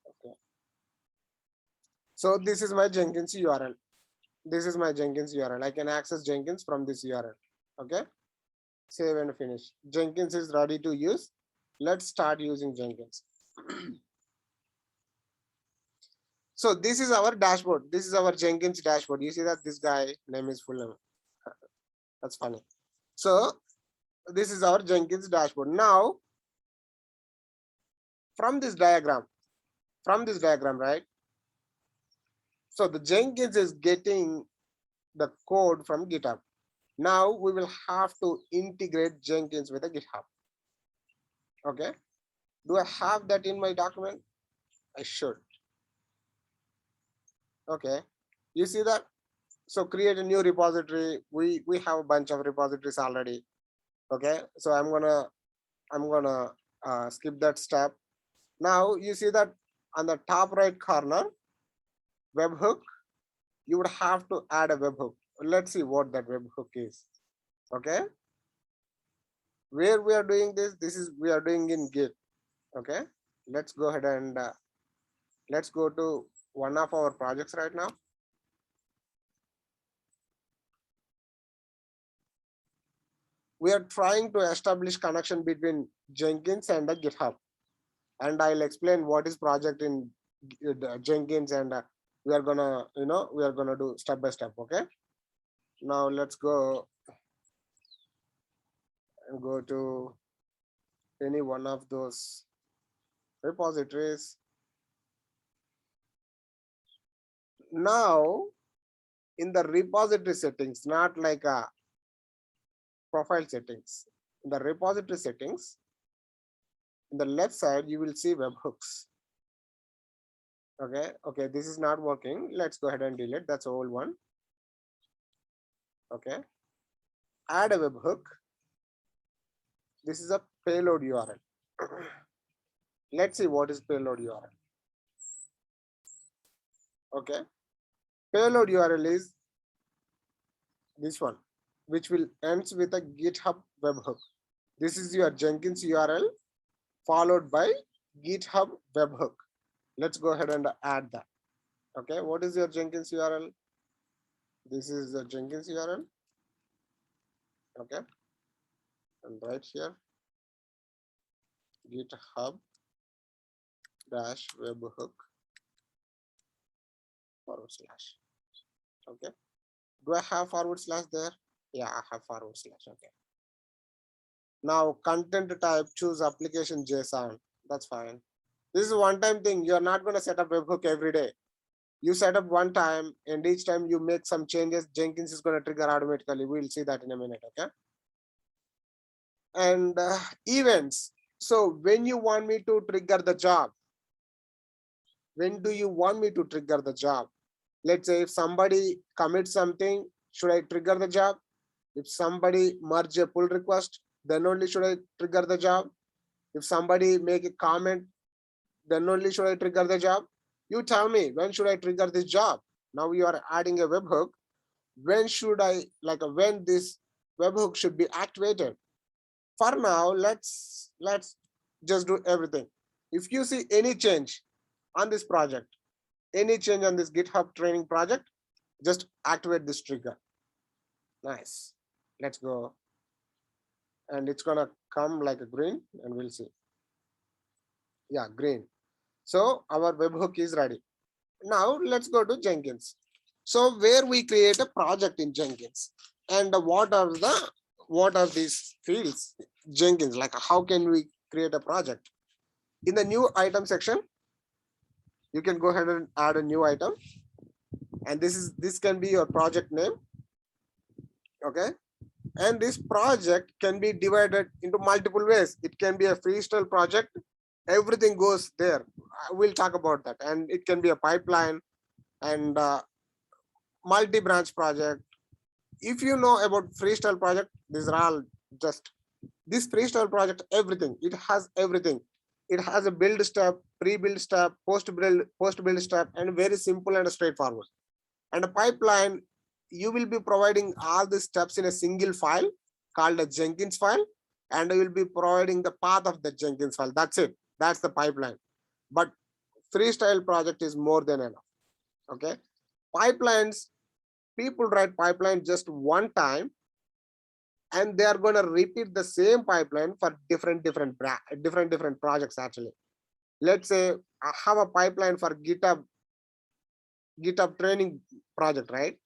Okay. So this is my Jenkins URL. This is my Jenkins URL. I can access Jenkins from this URL. Okay. Save and finish. Jenkins is ready to use. Let's start using Jenkins. So this is our dashboard. This is our Jenkins dashboard. You see that this guy name is full name. That's funny. So this is our Jenkins dashboard. Now, from this diagram, right? So the Jenkins is getting the code from GitHub. Now we will have to integrate Jenkins with a GitHub. Okay. Do I have that in my document? I should. Okay. You see that? So create a new repository. We have a bunch of repositories already. Okay. So I'm gonna skip that step. Now you see that on the top right corner, webhook, you would have to add a webhook. Let's see what that webhook is. Okay. Where we are doing this, we are doing in Git. Okay. Let's go ahead and let's go to one of our projects right now. We are trying to establish connection between Jenkins and the GitHub. And I'll explain what is project in Jenkins, and we are gonna do step by step. Okay. Now let's go and go to any one of those repositories. Now in the repository settings, not like a profile settings, in the repository settings, in the left side, you will see webhooks. Okay, this is not working. Let's go ahead and delete. That's the old one. Okay, add a webhook. This is a payload URL. Let's see what is payload URL. Okay, payload URL is this one, which will ends with a GitHub webhook. This is your Jenkins URL followed by GitHub webhook. Let's go ahead and add that. Okay, what is your Jenkins URL? This is the Jenkins URL. Okay, and right here, GitHub dash webhook / okay. Do I have / there? Yeah, I have / okay. Now content type, choose application JSON. That's fine. This is a one-time thing. You're not going to set up webhook every day. You set up one time, and each time you make some changes, Jenkins is going to trigger automatically. We'll see that in a minute, okay? And events. So when you want me to trigger the job, when do you want me to trigger the job? Let's say if somebody commits something, should I trigger the job? If somebody merge a pull request, then only should I trigger the job. If somebody make a comment, then only should I trigger the job. You tell me, when should I trigger this job? Now you are adding a webhook. When should I, when this webhook should be activated? For now, let's just do everything. If you see any change on this project, any change on this GitHub training project, just activate this trigger. Nice. Let's go. And it's gonna come like a green, and we'll see. Yeah, green. So our webhook is ready. Now let's go to Jenkins. So where we create a project in Jenkins, and what are these fields? Jenkins, like how can we create a project? In the new item section, you can go ahead and add a new item, and this can be your project name. Okay, and this project can be divided into multiple ways. It can be a freestyle project. Everything goes there. We'll talk about that. And it can be a pipeline and multi-branch project. If you know about freestyle project, these are all just this freestyle project, everything. It has everything. It has a build step, pre-build step, post-build step, and very simple and straightforward. And a pipeline, you will be providing all the steps in a single file called a Jenkins file, and you will be providing the path of the Jenkins file. That's it. That's the pipeline. But freestyle project is more than enough. Okay. Pipelines, people write pipeline just one time, and they are going to repeat the same pipeline for different projects. Actually, let's say I have a pipeline for GitHub training project, right?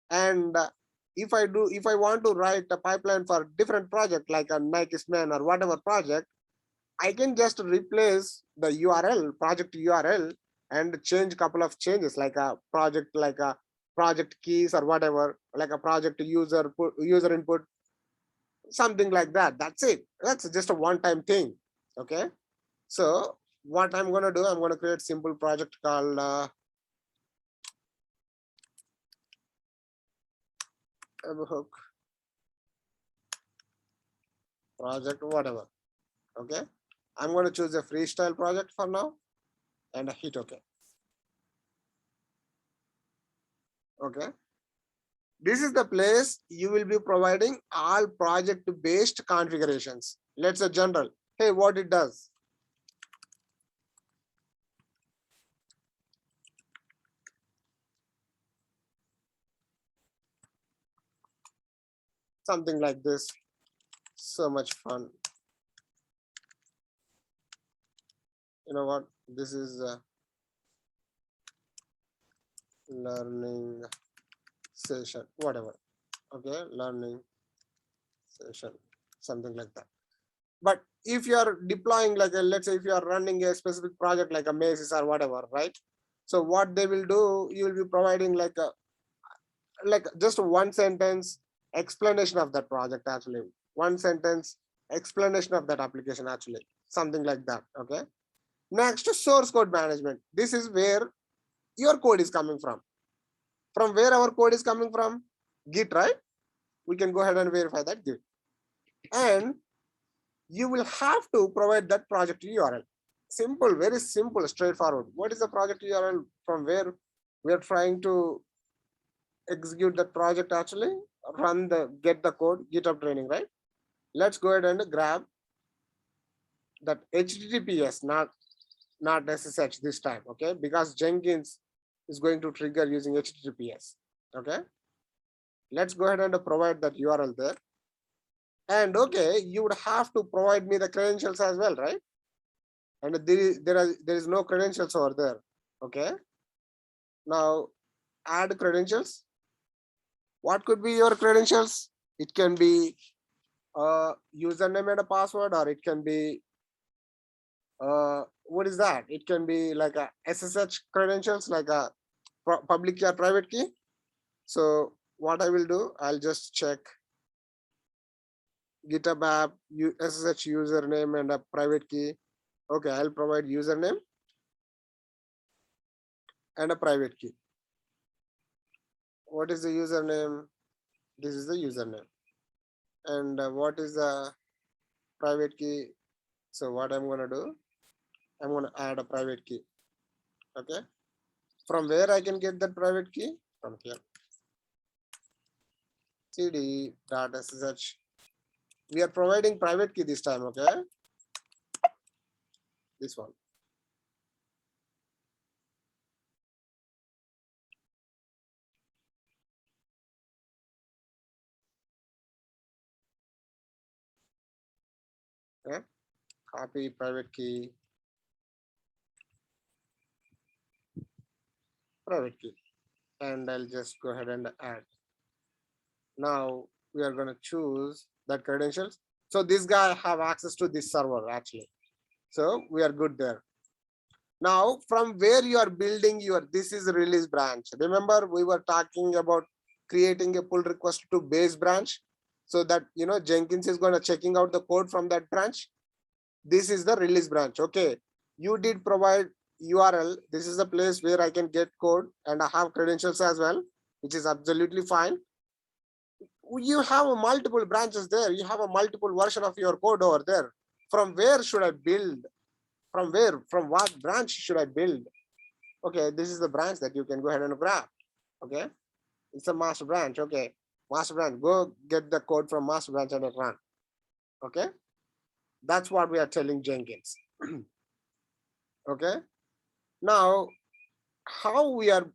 And if I want to write a pipeline for different project like a Nike Man or whatever project, I can just replace the URL, project URL, and change a couple of changes like a project keys or whatever, like a project user input, something like that. That's it. That's just a one-time thing. Okay. So what I'm going to do, I'm going to create a simple project called webhook project, whatever. Okay. I'm going to choose a freestyle project for now and hit OK. Okay. This is the place you will be providing all project based configurations. Let's say general. Hey, what it does. Something like this. So much fun. You know what? This is a learning session, whatever. Okay, learning session, something like that. But if you are deploying let's say if you are running a specific project like a Macy's or whatever, right? So what they will do, you will be providing just one sentence explanation of that project, actually. One sentence explanation of that application, actually. Something like that. Okay. Next, source code management. This is where your code is coming from. From where our code is coming from? Git, right? We can go ahead and verify that Git. And you will have to provide that project URL. Simple, very simple, straightforward. What is the project URL from where we are trying to execute that project, actually? Get the code, GitHub training, right? let's go ahead and grab that HTTPS, not SSH this time, okay? Because Jenkins is going to trigger using HTTPS, okay? Let's go ahead and provide that URL there. And okay, you would have to provide me the credentials as well, right? And there is no credentials over there, okay? Now add credentials. What could be your credentials? It can be a username and a password, or it can be what is that? It can be like a SSH credentials, like a public key or private key. So what I will do, I'll just check GitHub app, SSH username and a private key. Okay, I'll provide username and a private key. What is the username? This is the username. And what is the private key? So what I'm going to do, I'm going to add a private key. Okay. From where I can get that private key? From here. cd.ssh. We are providing private key this time, okay? This one. Okay. Copy private key. Private key. And I'll just go ahead and add. Now we are going to choose that credentials. So this guy have access to this server actually. So we are good there. Now from where you are building your, this is release branch. Remember we were talking about creating a pull request to base branch, so that Jenkins is going to checking out the code from that branch. This is the release branch. Okay, you did provide URL. This is the place where I can get code, and I have credentials as well, which is absolutely fine. You have multiple branches there. You have a multiple version of your code over there. From where should I build? From where? From what branch should I build? Okay, this is the branch that you can go ahead and grab. Okay, it's a master branch. Okay, master branch. Go get the code from master branch and run. Okay, that's what we are telling Jenkins. Okay, now how we are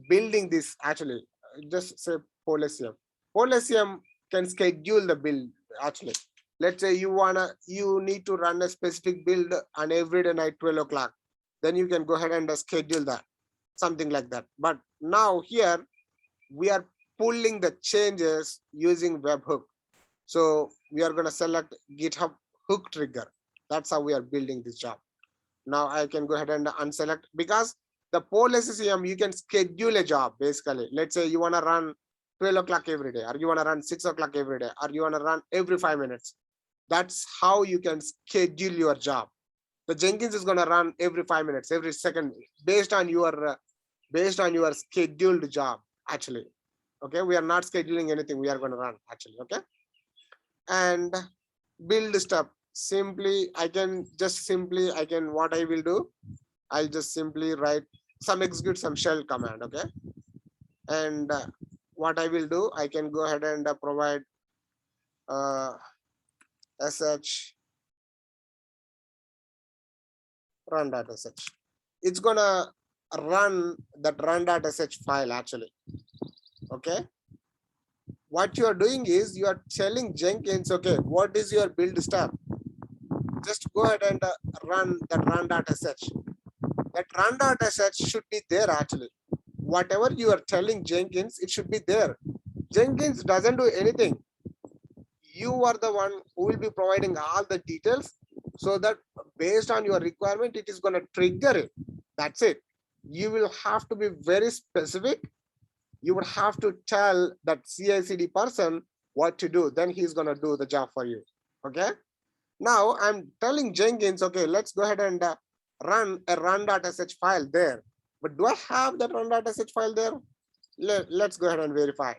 building this actually. Just say Polesium. Polesium can schedule the build actually. Let's say you need to run a specific build on every day night 12 o'clock. Then you can go ahead and schedule that, something like that. But now here we are pulling the changes using webhook. So we are going to select GitHub hook trigger. That's how we are building this job. Now I can go ahead and unselect, because the Polesium, you can schedule a job basically. Let's say you want to run 12 o'clock every day, or you want to run 6 o'clock every day, or you want to run every 5 minutes. That's how you can schedule your job. The Jenkins is going to run every 5 minutes, every second, based on your scheduled job actually. Okay, we are not scheduling anything. We are going to run actually. Okay, and build step. Simply, what I will do, I'll just simply write execute some shell command. Okay, and what I will do, I can go ahead and provide sh run.sh. It's gonna run that run.sh file actually. Okay, what you are doing is you are telling Jenkins, okay, what is your build step? Just go ahead and run that run.sh. That run.sh should be there actually. Whatever you are telling Jenkins, it should be there. Jenkins doesn't do anything. You are the one who will be providing all the details, so that based on your requirement, it is going to trigger it. That's it. You will have to be very specific. You would have to tell that CICD person what to do. Then he's going to do the job for you. Okay. Now I'm telling Jenkins, okay, let's go ahead and run a run.sh file there. But do I have that run.sh file there? Let's go ahead and verify.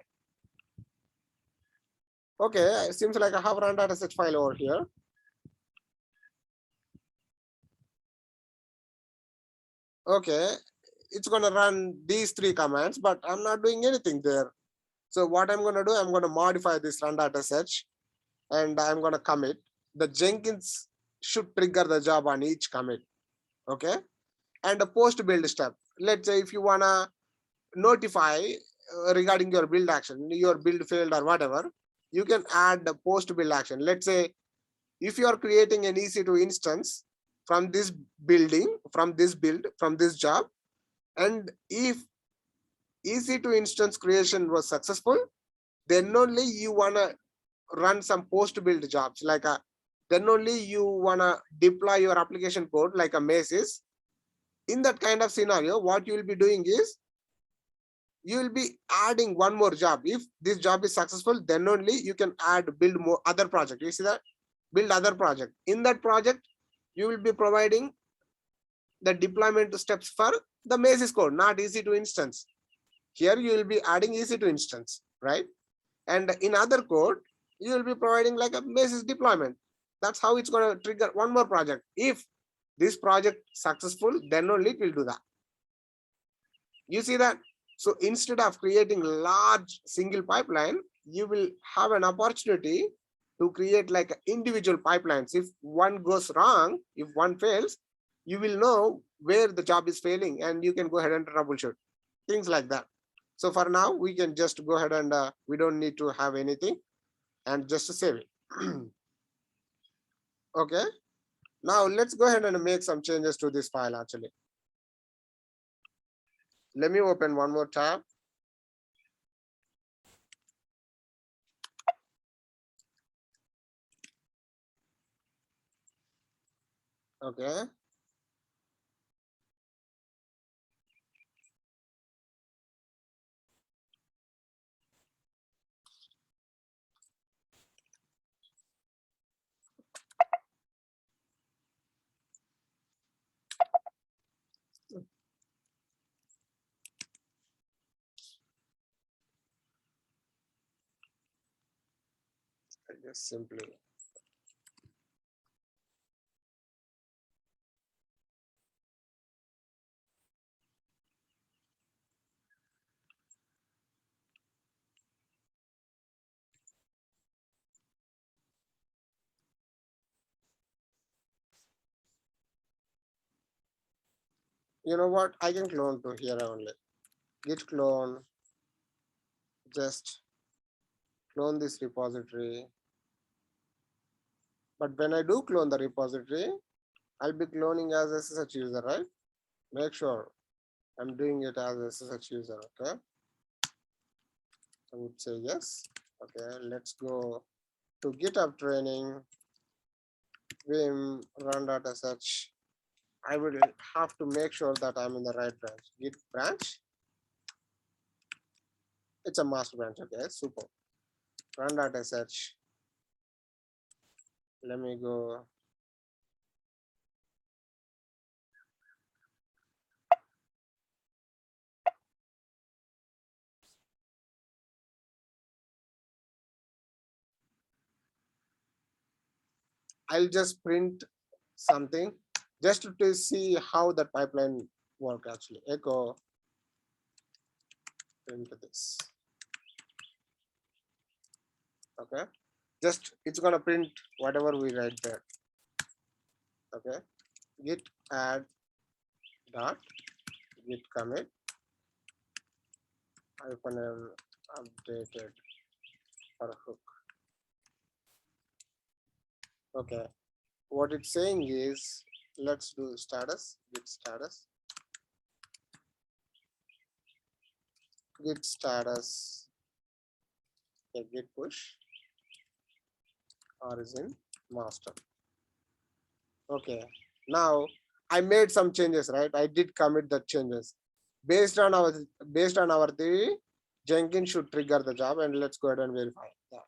Okay, it seems like I have run.sh file over here. Okay, it's going to run these 3 commands, but I'm not doing anything there. So what I'm going to do, I'm going to modify this run data search and I'm going to commit. The Jenkins should trigger the job on each commit. Okay. And a post build step. Let's say if you want to notify regarding your build action, your build failed or whatever, you can add the post build action. Let's say if you are creating an EC2 instance from this building, from this build, from this job, and if EC2 instance creation was successful, then only you want to run some post build jobs, like a, then only you want to deploy your application code like a Macy's. In that kind of scenario, what you will be doing is you will be adding one more job. If this job is successful, then only you can add build more other project. You see that? Build other project. In that project, you will be providing the deployment steps for the Macy's code, not EC2 instance. Here you will be adding EC2 instance, right? And in other code, you will be providing like a Macy's deployment. That's how it's going to trigger one more project. If this project successful, then only it will do that. You see that? So instead of creating large single pipeline, you will have an opportunity to create like individual pipelines. If one goes wrong, if one fails, you will know where the job is failing and you can go ahead and troubleshoot, things like that. So for now, we can just go ahead and we don't need to have anything and just save it. Okay. Now let's go ahead and make some changes to this file actually. Let me open one more tab. Okay. I just simply you know what? I can clone to here only. Git clone, just clone this repository. But when I do clone the repository, I'll be cloning as a SSH user, right? Make sure I'm doing it as a SSH user, okay? I would say yes. Okay, let's go to GitHub training, Vim, run data search. I will have to make sure that I'm in the right branch. Git branch. It's a master branch, okay, super. Run data search. Let me go. I'll just print something just to see how the pipeline work actually. Echo print this. Okay, just it's gonna print whatever we write there. Okay, git add dot git commit -m updated for hook. Okay, what it's saying is let's do status, git status, okay, git push origin master. Okay, now I made some changes, right? I did commit the changes based on our theory. Jenkins should trigger the job, and let's go ahead and verify that.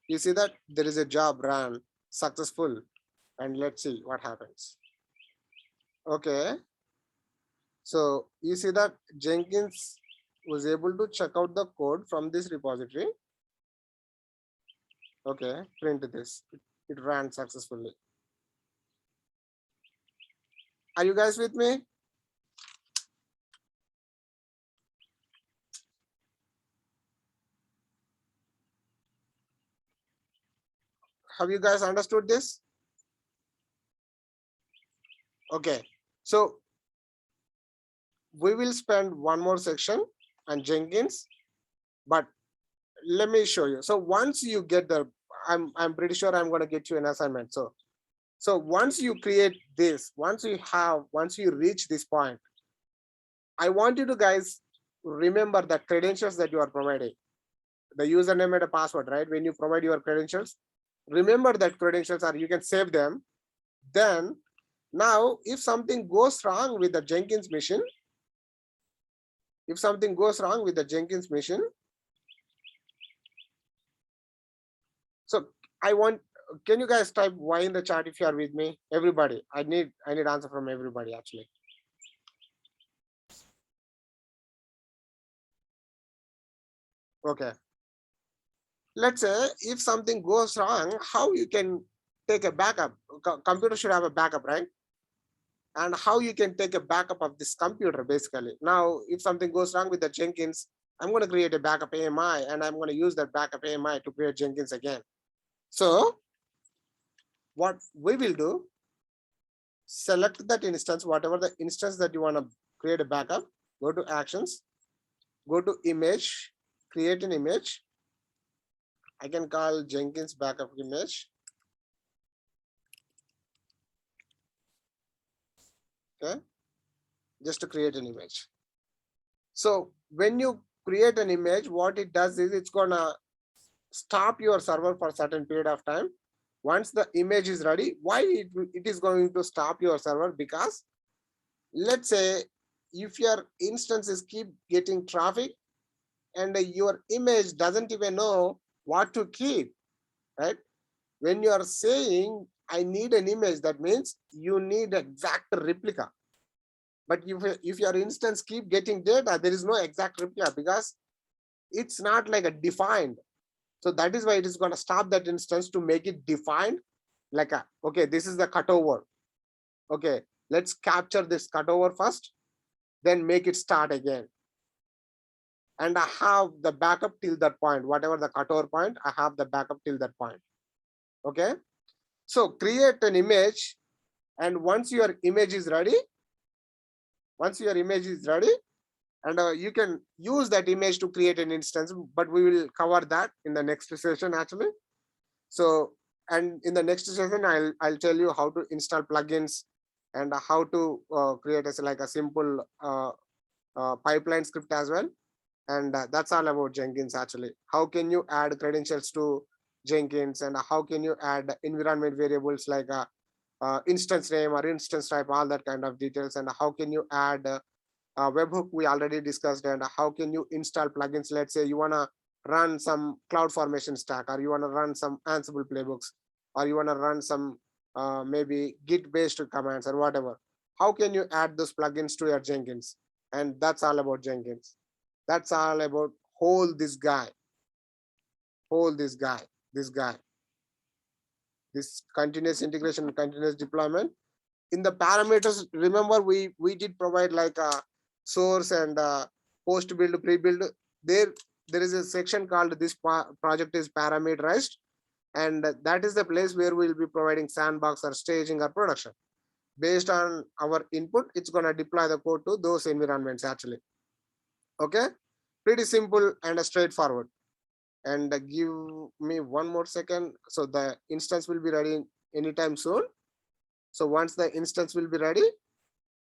You see that there is a job ran successful, and let's see what happens. Okay, so you see that Jenkins was able to check out the code from this repository. Okay, print this. It ran successfully. Are you guys with me? Have you guys understood this? Okay, so we will spend one more section on Jenkins, but let me show you. So once you get the, I'm pretty sure I'm going to get you an assignment. So once you create this, once you reach this point, I want you to guys remember the credentials that you are providing, the username and a password, right? When you provide your credentials, remember that credentials are, you can save them. Then now, if something goes wrong with the Jenkins machine, so I want, can you guys type Y in the chat if you are with me? Everybody, I need answer from everybody actually. Okay. Let's say if something goes wrong, how you can take a backup? Computer should have a backup, right? And how you can take a backup of this computer basically. Now, if something goes wrong with the Jenkins, I'm going to create a backup AMI and I'm going to use that backup AMI to create Jenkins again. So what we will do, select that instance, whatever the instance that you want to create a backup, go to actions, go to image, create an image. I can call Jenkins backup image. Okay, just to create an image. So when you create an image, what it does is it's gonna stop your server for a certain period of time. Once the image is ready, why it is going to stop your server? Because let's say if your instances keep getting traffic and your image doesn't even know what to keep, right? When you are saying I need an image, that means you need exact replica. But if your instance keep getting data, there is no exact replica because it's not like a defined. So that is why it is going to stop that instance to make it defined. Like a, okay, this is the cutover. Okay, let's capture this cutover first, then make it start again. And I have the backup till that point, whatever the cutover point, I have the backup till that point. Okay, so create an image, and once your image is ready, and you can use that image to create an instance, but we will cover that in the next session actually. So, and in the next session, I'll tell you how to install plugins and how to create like a simple pipeline script as well. And that's all about Jenkins actually. How can you add credentials to Jenkins, and how can you add environment variables like a instance name or instance type, all that kind of details, and how can you add webhook we already discussed, and how can you install plugins. Let's say you want to run some cloud formation stack, or you want to run some Ansible playbooks, or you want to run some maybe Git based commands or whatever. How can you add those plugins to your Jenkins? And that's all about Jenkins. That's all about this continuous integration, continuous deployment. In the parameters, remember we did provide like a source and post build, pre-build. There is a section called this project is parameterized, and that is the place where we'll be providing sandbox or staging or production. Based on our input, it's going to deploy the code to those environments actually. Okay, pretty simple and straightforward. And give me one more second. So the instance will be ready anytime soon. So once the instance will be ready,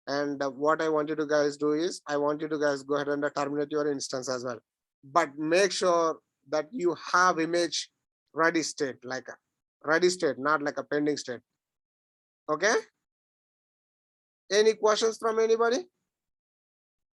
and what I want you to guys do is, I want you to guys go ahead and terminate your instance as well. But make sure that you have image ready state, like a ready state, not like a pending state. Okay. Any questions from anybody?